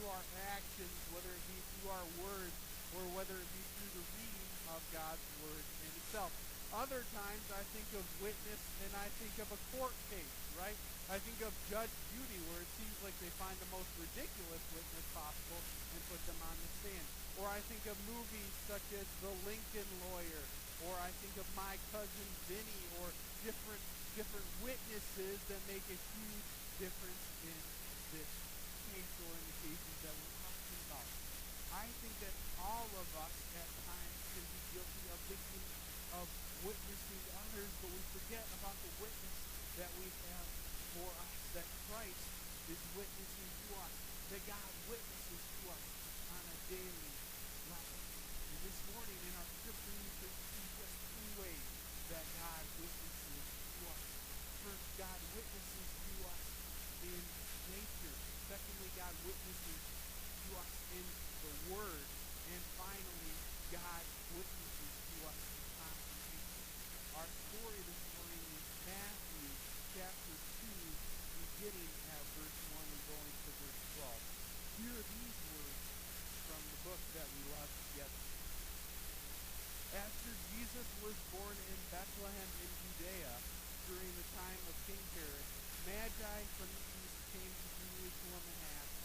through our actions, whether it be through our words, or whether it be through the reading of God's Word in itself. Other times I think of witness and I think of a court case, right? I think of Judge Judy, where it seems like they find the most ridiculous witness possible and put them on the stand. Or I think of movies such as The Lincoln Lawyer, or I think of My Cousin Vinny, or different witnesses that make a huge difference in this case or in the cases that we're talking about. I think that all of us at times can be guilty of thinking of witnessing to others, but we forget about the witness that we have for us, that Christ is witnessing to us, that God witnesses to us on a daily level. And this morning in our scripture, we can see just three ways that God witnesses to us. First, God witnesses to us in nature. Secondly, God witnesses to us in the Word. And finally, God witnesses to us in congregation. Our story this morning is Matthew chapter 2, beginning at verse 1 and going to verse 12. Hear these words from the book that we love together. After Jesus was born in Bethlehem in Judea during the time of King Herod, Magi from the east came to Jerusalem and asked,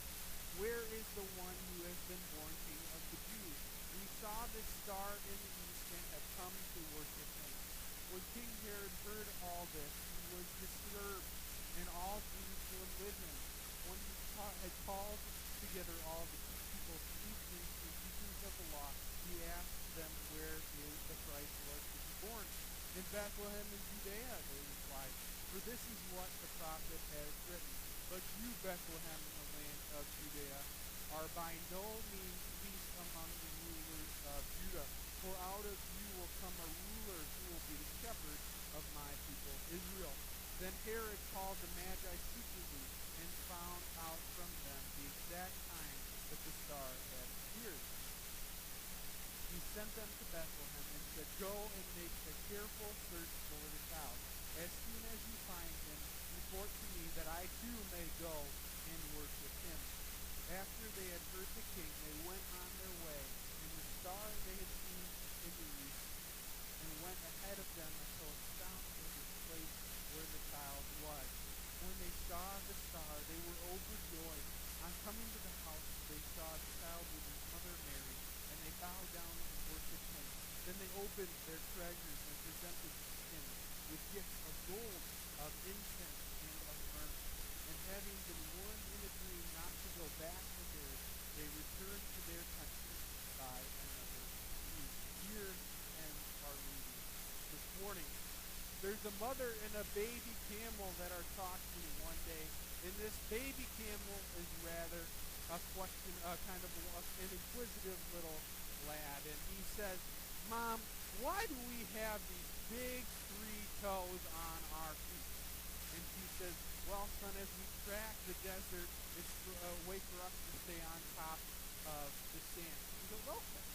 "Where is the one who has been born King of the Jews? We saw this star in the east and have come to worship him." When King Herod heard all this, he was disturbed, and all Jerusalem with him. When he had called together all the people, chief priests and teachers of the law, he asked them where the Christ was to be born. "In Bethlehem in Judea," they replied, "for this is what the prophet has written. But you, Bethlehem, in the land of Judea, are by no means least among the rulers of Judah. For out of you will come a ruler who will be the shepherd of my people Israel." Then Herod called the Magi secretly and found out from them the exact time that the star had appeared. He sent them to Bethlehem and said, "Go and make a careful search for the child. As soon as you find him, report to me that I too may go and worship him." After they had heard the king, they went on their way, and the star they had seen in the east, and went ahead of them until it stopped at the place where the child was. When they saw the star, they were overjoyed. On coming to the house, they saw the child with his mother Mary, and they bowed down and worshipped him. Then they opened their treasures and presented him with gifts of gold, of incense, and of myrrh. And having been warned in a dream not to go back to Herod, they returned to their country by another route. Here ends our reading this morning. There's a mother and a baby camel that are talking one day, and this baby camel is rather kind of an inquisitive little lad, and he says, "Mom, why do we have these big 3 toes on our feet?" And she says, "Well, son, as we track the desert, it's a way for us to stay on top of the sand." He goes, "Okay."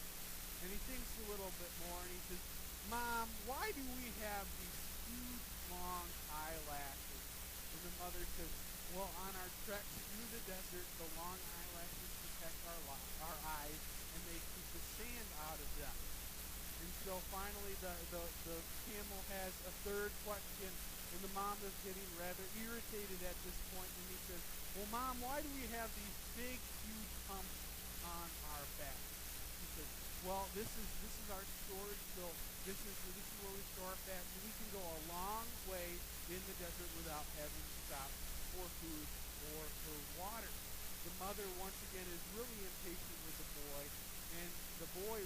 And he thinks a little bit more, and he says, "Mom, why do we have these huge, long eyelashes?" And the mother says, "Well, on our treks through the desert, the long eyelashes protect our eyes, and they keep the sand out of them." And so finally the camel has a third question, and the mom is getting rather irritated at this point, and he says, "Well, Mom, why do we have these big, huge humps on our back?" She says, "Well, this is our storage, so this is where we store our fat, so we can go a long way in the desert without having to stop for food or for water." The mother once again is really impatient with the boy, and the boy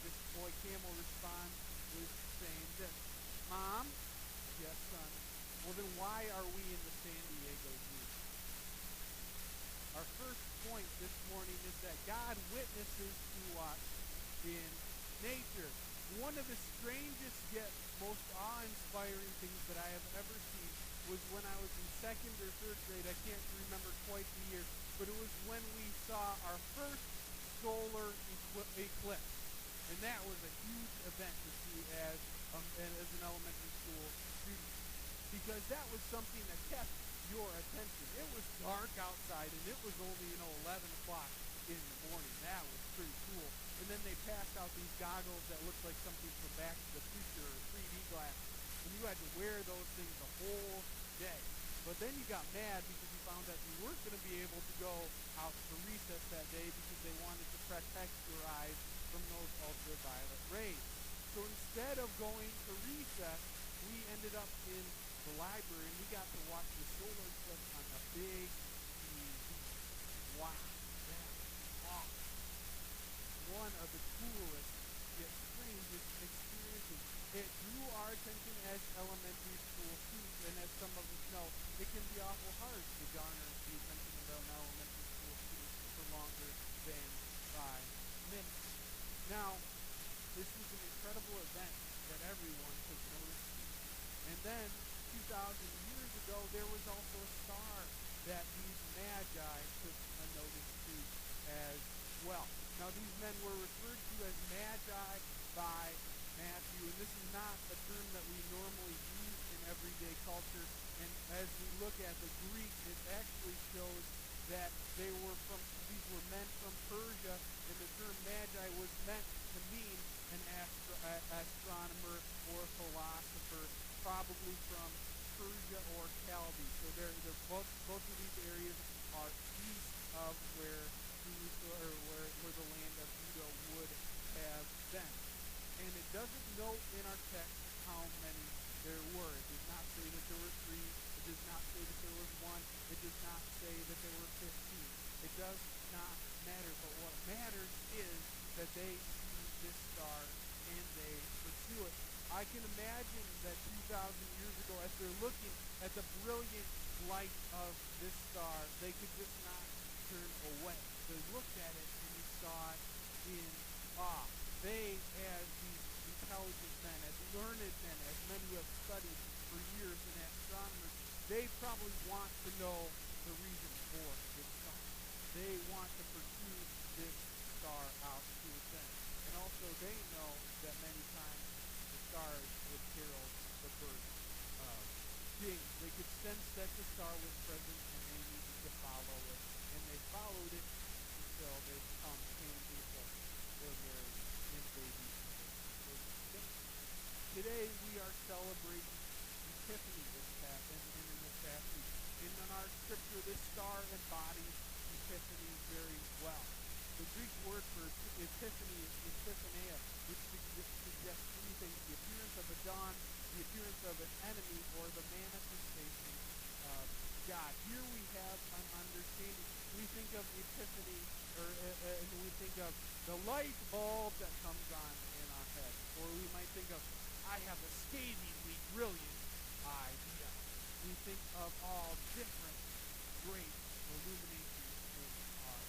this boy camel responds with saying this, "Mom," "Yes, son." "Well, then why are we in the San Diego Zoo?" Our first point this morning is that God witnesses to us in nature. One of the strangest yet most awe-inspiring things that I have ever seen was when I was in 2nd or 3rd grade. I can't remember quite the year, but it was when we saw our first solar eclipse. And that was a huge event to see as an elementary school student, because that was something that kept your attention. It was dark outside, and it was only, 11 o'clock in the morning. That was pretty cool. And then they passed out these goggles that looked like something from Back to the Future or 3D glasses. And you had to wear those things the whole day. But then you got mad because you found that you weren't going to be able to go out for recess that day because they wanted to protect your eyes from those ultraviolet rays. So instead of going to recess, we ended up in the library and we got to watch the solar eclipse on a big TV. Wow, that was awesome. One of the coolest yet strangest experiences. It drew our attention as elementary school students, and as some of us know, it can be awful hard to garner the attention of an elementary school student for longer than 5 minutes. Now, this was an incredible event that everyone took notice to. And then, 2,000 years ago, there was also a star that these magi took a notice to as well. Now, these men were referred to as magi by Matthew, and this is not a term that we normally use in everyday culture. And as we look at the Greek, it actually shows that these were men from Persia, and the term magi was meant to mean an astronomer or philosopher, probably from Persia or Chaldee. So they're both of these areas are east of where the land of Judah would have been. And it doesn't note in our text how many there were. It does not say that there were 3. It does not say that there was 1. It does not say that there were 15. It does not matter. But what matters is that they see this star and they pursue it. I can imagine that 2,000 years ago, as they're looking at the brilliant light of this star, they could just not turn away. They looked at it and they saw it in awe. They, as these intelligent men, as learned men, as men who have studied for years and astronomers, they probably want to know the reason for this star. They want to pursue this star out to its end. And also they know that many times the stars would herald the birth of kings. They could sense that the star was present and they needed to follow it. And they followed it until they came to the place where Mary and baby Jesus was born. Today we are celebrating Epiphany in this past week. And in our scripture, this star embodies Epiphany very well. The Greek word for Epiphany is epiphania, which suggests 3 things: the appearance of a dawn, the appearance of an enemy, or the manifestation of God. Here we have an understanding. We think of Epiphany, and we think of the light bulb that comes on in our head. Or we might think of, I have a scathingly brilliant idea. We think of all different great illuminations in our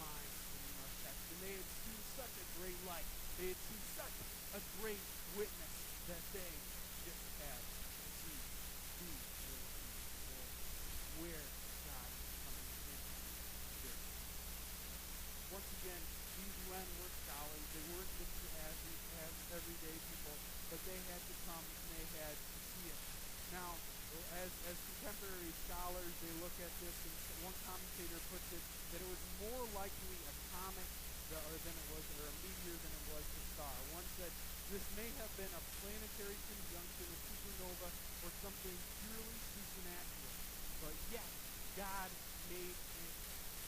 minds and in our text. And they had seen such a great light. They had seen such a great witness that they just had to see who they were for, where God is coming in this. Once again, these men were scholars. They weren't just as everyday people, but they had to come and they had to see it. Now, as contemporary scholars, they look at this, and one commentator puts it that it was more likely a comet or a meteor than it was a star. One said this may have been a planetary conjunction, a supernova, or something purely supernatural. But yet, God made it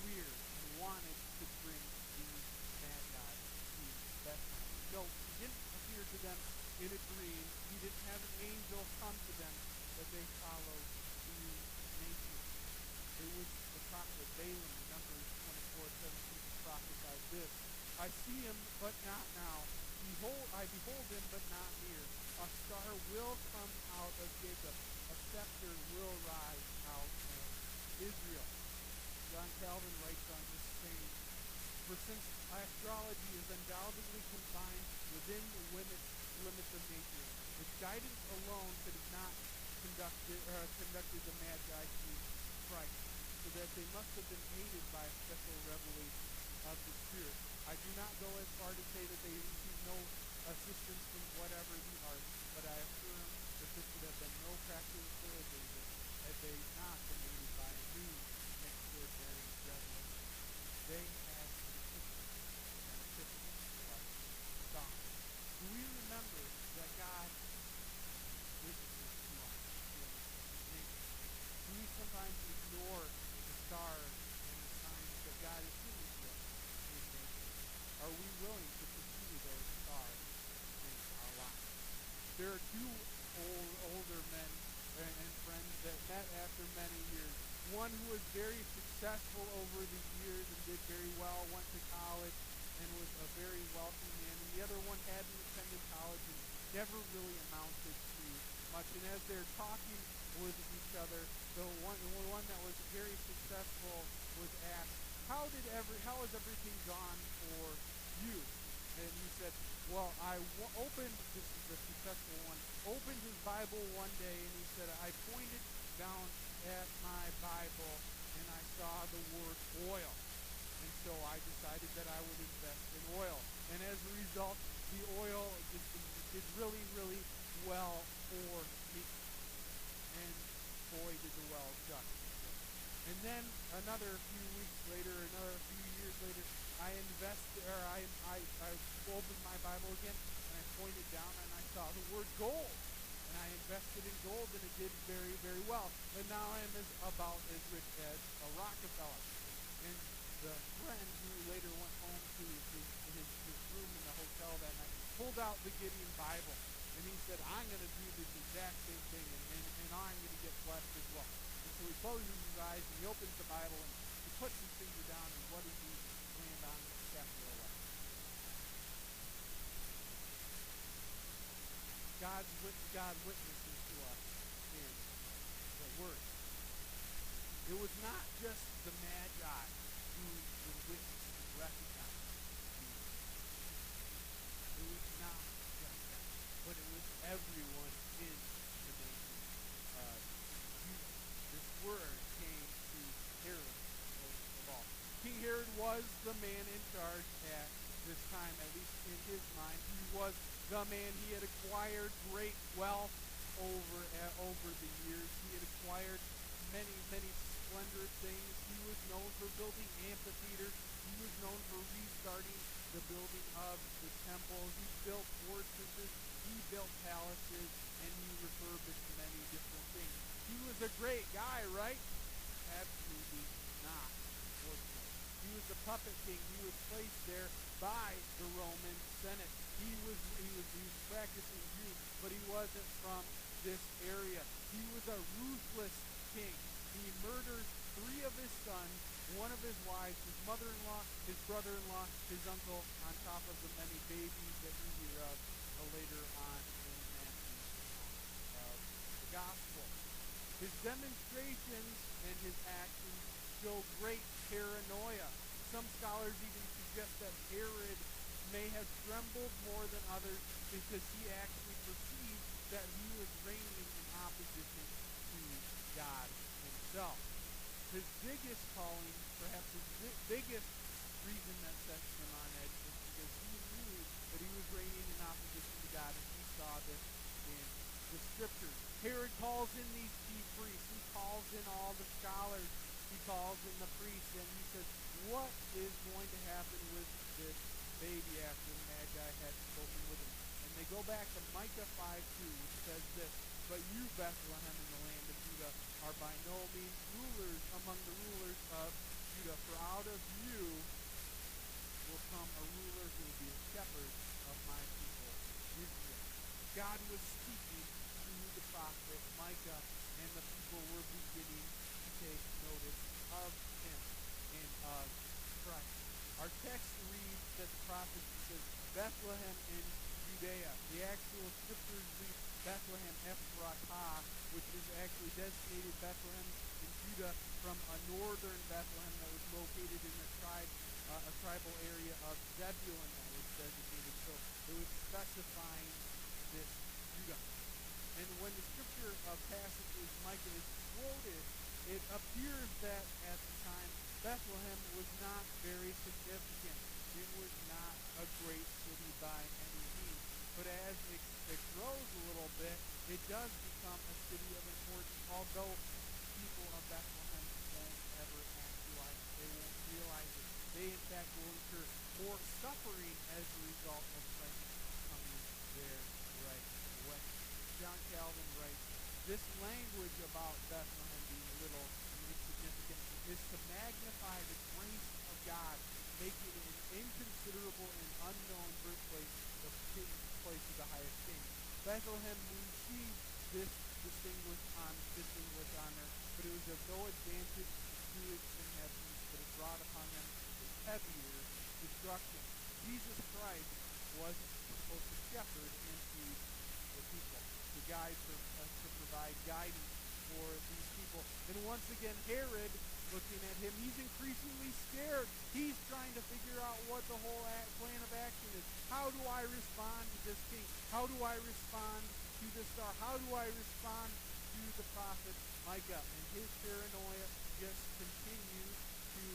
clear and wanted to bring these magi to Bethlehem. No, he didn't appear to them in a dream. He didn't have an angel come to them, but they followed through nature. It was the prophet Balaam in Numbers 24:17 prophesied this: I see him, but not now. I behold him, but not near. A star will come out of Jacob. A scepter will rise out of Israel. John Calvin writes on this saying, for since astrology is undoubtedly confined within the limits of nature, its guidance alone could have not conducted the Magi to Christ, so that they must have been aided by a special revelation of the Spirit. I do not go as far to say that they received no assistance from whatever the arts, but I affirm that this would have been no practical ability had they not been aided by a new and sword-bearing revelation, they had an epiphany like John. Do we remember that God witnesses to us in nature? Do we sometimes ignore the stars and the signs that God is giving to us in nature? Are we willing to pursue those stars in our lives? There are two older men and friends that met after many years. One who was very successful over the years and did very well, went to college and was a very wealthy man. And the other one hadn't attended college and never really amounted to much. And as they're talking with each other, the one that was very successful was asked, how has everything gone for you? And he said, well, this is the successful one, opened his Bible one day and he said, I pointed down at my Bible and I saw the word oil. And so I decided that I would invest in oil. And as a result, the oil did really, really well for me. And boy, did the well gush. And then another few weeks later, another few years later, I opened my Bible again and I pointed down and I saw the word gold. And I invested in gold and it did very, very well. And now I'm about as rich as a Rockefeller. And the friend who later went home to his room in the hotel that night pulled out the Gideon Bible. And he said, I'm going to do this exact same thing and I'm going to get blessed as well. And so he closes his eyes and he opens the Bible and he puts his finger down and what does he land on? Chapter 11. God witnesses to us in the Word. It was not just the Magi who would witness and recognize Jesus. It was not just that, but it was everyone in the nation of Judah. This word came to Herod most of all. King Herod was the man in charge at this time, at least in his mind. He was the man. He had acquired great wealth over the years. He had acquired many, many splendid things. He was known for building amphitheaters. He was known for restarting the building of the temple. He built fortresses. He built palaces, and he refurbished many different things. He was a great guy, right? Absolutely not, unfortunately. He was the puppet king. He was placed there by the Roman Senate. He was practicing Jew, but he wasn't from this area. He was a ruthless king. He murders 3 of his sons, 1 of his wives, his mother-in-law, his brother-in-law, his uncle, on top of the many babies that we hear of later on in Matthew's account of the gospel. His demonstrations and his actions show great paranoia. Some scholars even suggest that Herod may have trembled more than others because he actually perceived that he was reigning in opposition to God himself. His biggest calling, perhaps his biggest reason that sets him on edge is because he knew that he was reigning in opposition to God, and he saw this in the scriptures. Herod calls in these chief priests. He calls in all the scholars. He calls in the priests, and he says, what is going to happen with this baby after the Magi had spoken with him? And they go back to Micah 5:2, which says this, but you, Bethlehem, in the land of Judah, are by no means rulers among the rulers of Judah, for out of you will come a ruler who will be a shepherd of my people, Israel. God was speaking to the prophet Micah, and the people were beginning to take notice of him and of Christ. Our text reads that the prophet says, Bethlehem in Judea. The actual scriptures read Bethlehem Ephratah, which is actually designated Bethlehem in Judah from a northern Bethlehem that was located in a tribal area of Zebulun that was designated. So it was specifying this Judah. And when the scripture passages Micah is quoted, it appears that at the time Bethlehem was not very significant. It was not a great city by any means. But as it grows a little bit, it does become a city of importance, although people of Bethlehem won't ever actualize it. They won't realize it. They, in fact, will incur more suffering as a result of Christ coming their right way. John Calvin writes, this language about Bethlehem being little and insignificant is to magnify the grace of God, making it an inconsiderable and unknown birthplace of the highest king. Bethlehem received this distinguished honor, but it was of no advantage to its inhabitants, but it brought upon them heavier destruction. Jesus Christ was supposed to shepherd and feed the people, to provide guidance for these people. And once again, Herod, looking at him, he's increasingly scared. He's trying to figure out what the whole plan of action is. How do I respond to this king? How do I respond to this star? How do I respond to the prophet Micah? And his paranoia just continues to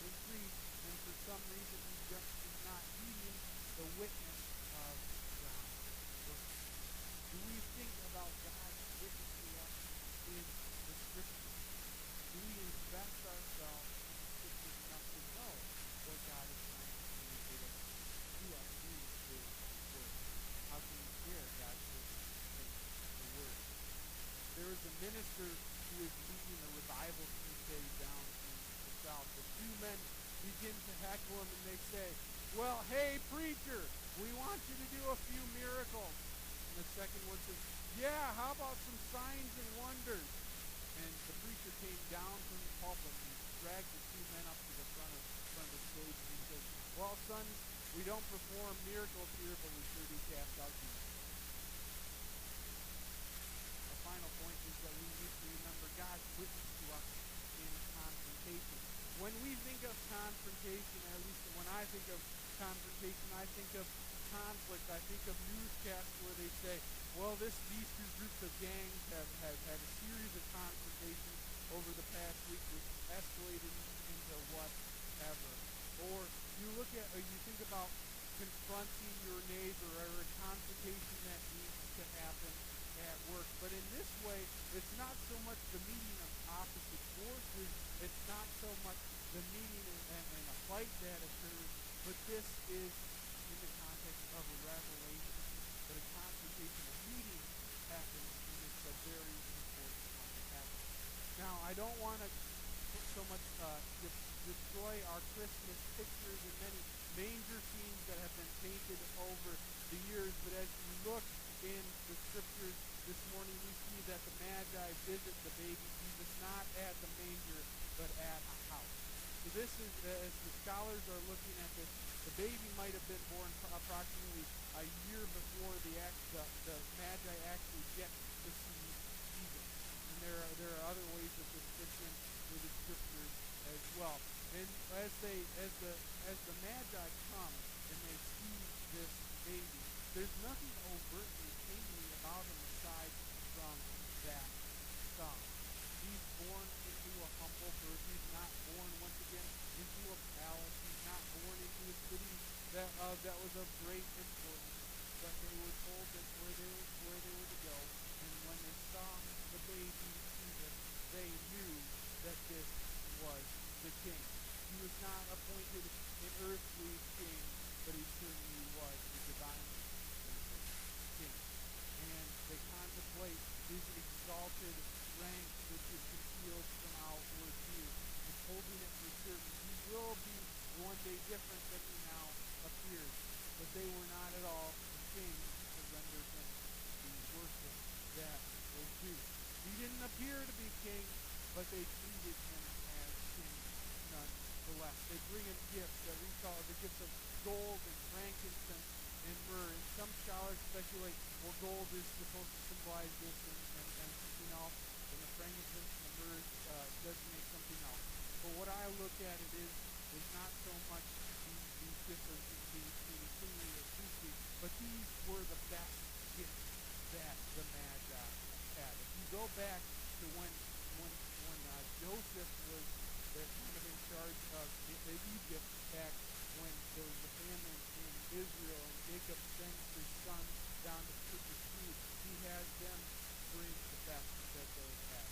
increase, and for some reason he just is not heeding the witness of God's word. Do we think about God's witness to us in the Scriptures? Do we invest ourselves in the Scriptures enough to know what God is trying to communicate to us through His word? How can we share God's witness in the word? There is a minister who is leading a revival crusade down in the South. The two men begin to heckle him, and they say, well, hey, preacher, we want you to do a few miracles. And the second one says, yeah, how about some signs and wonders? And the preacher came down from the pulpit and dragged the two men up to the front of the stage, and he said, well, sons, we don't perform miracles here, but we sure do cast out demons. Our final point is that we need to remember God's witness to us in confrontation. When we think of confrontation, or at least when I think of confrontation, I think of conflict. I think of newscasts where they say, well, these two groups of gangs have had a series of confrontations over the past week, which escalated into whatever. Or you think about confronting your neighbor, or a confrontation that needs to happen at work. But in this way, it's not so much the meeting of opposite forces, it's not so much the meeting and a fight that occurs, but this is in the context of a revelation, that a confrontation, a meeting happens, and it's a very important one to happen. Now, I don't want to so much destroy our Christmas pictures and many manger scenes that have been painted over the years, but as we look in the Scriptures this morning, we see that the Magi visit the baby Jesus not at the manger, but at a house. So this is, as the scholars are looking at this, the baby might have been born approximately a year before the Magi actually get to see Jesus. And there are other ways that this fits in with the Scriptures as well. And as the Magi come and they see this baby, there's nothing overtly kingly about him aside from that star. He's born into a humble birth. He's not born once again into a palace. He's not born into a city that was of great importance. But they were told that where they were to go, and when they saw the baby Jesus, they knew that this was the king. He was not appointed an earthly king, but he certainly was the divinely appointed king. And they contemplate his exalted rank, which is concealed from outward view, and holding it for certain. He will be one day different than he now appears. But they were not at all ashamed to render him the worship that was due. He didn't appear to be king, but they treated him as king nonetheless. They bring him gifts that we call the gifts of gold and frankincense and myrrh. And some scholars speculate, well, gold is supposed to symbolize this and something else, and the frankincense and the myrrh designate something else. But what I look at it is not so much these gifts of being kingly or priestly, but these were the best gifts that the Magi had. If you go back to when Joseph was kind of in charge of Egypt, back when there was a famine in Israel, and Jacob sends his sons down to purchase food, he has them bring the best that they had.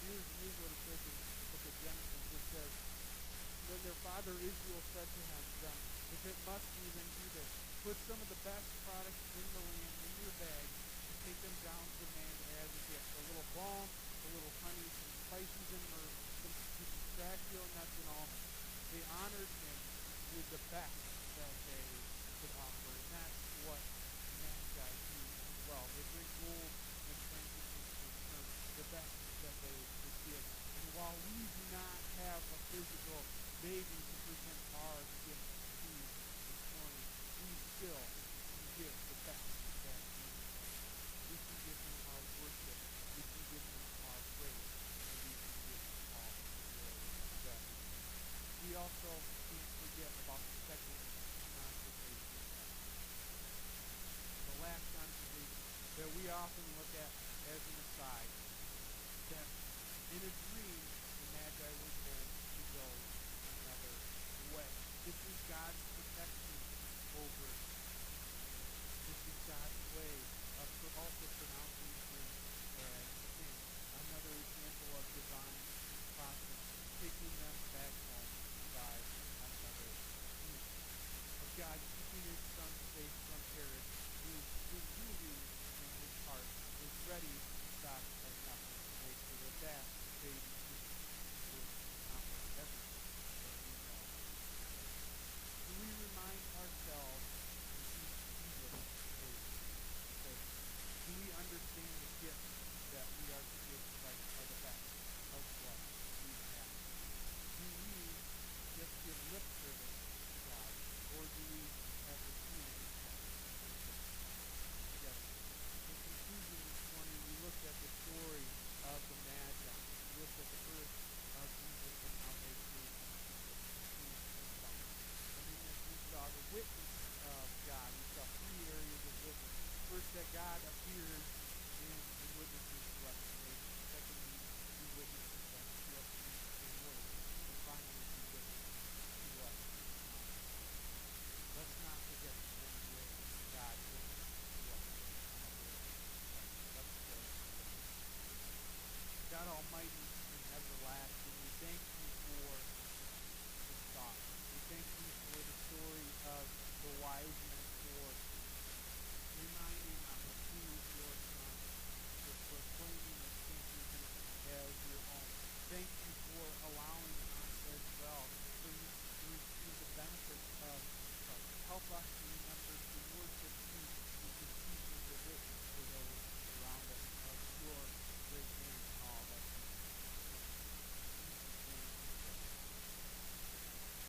Here's what it says in the book of Genesis. It says, then their father Israel said to them, if it must be, then do this. Put some of the best products in the land in your bag and take them down to the man as a gift. A little balm, a little honey, some spices and myrrh, some pistachio nuts and almonds. They honored him with the best that they could offer. And that's what Magi do as well. They bring gold and frankincense and myrrh, the best that they could give. And while we do not have a physical baby to present our gift to this morning, we still can give the best that we have. We can give him our worship. We can give him our praise. And we can give him all the glory that we can. We also can't forget about the second conversation. The last conversation that we often look at as an aside. That in a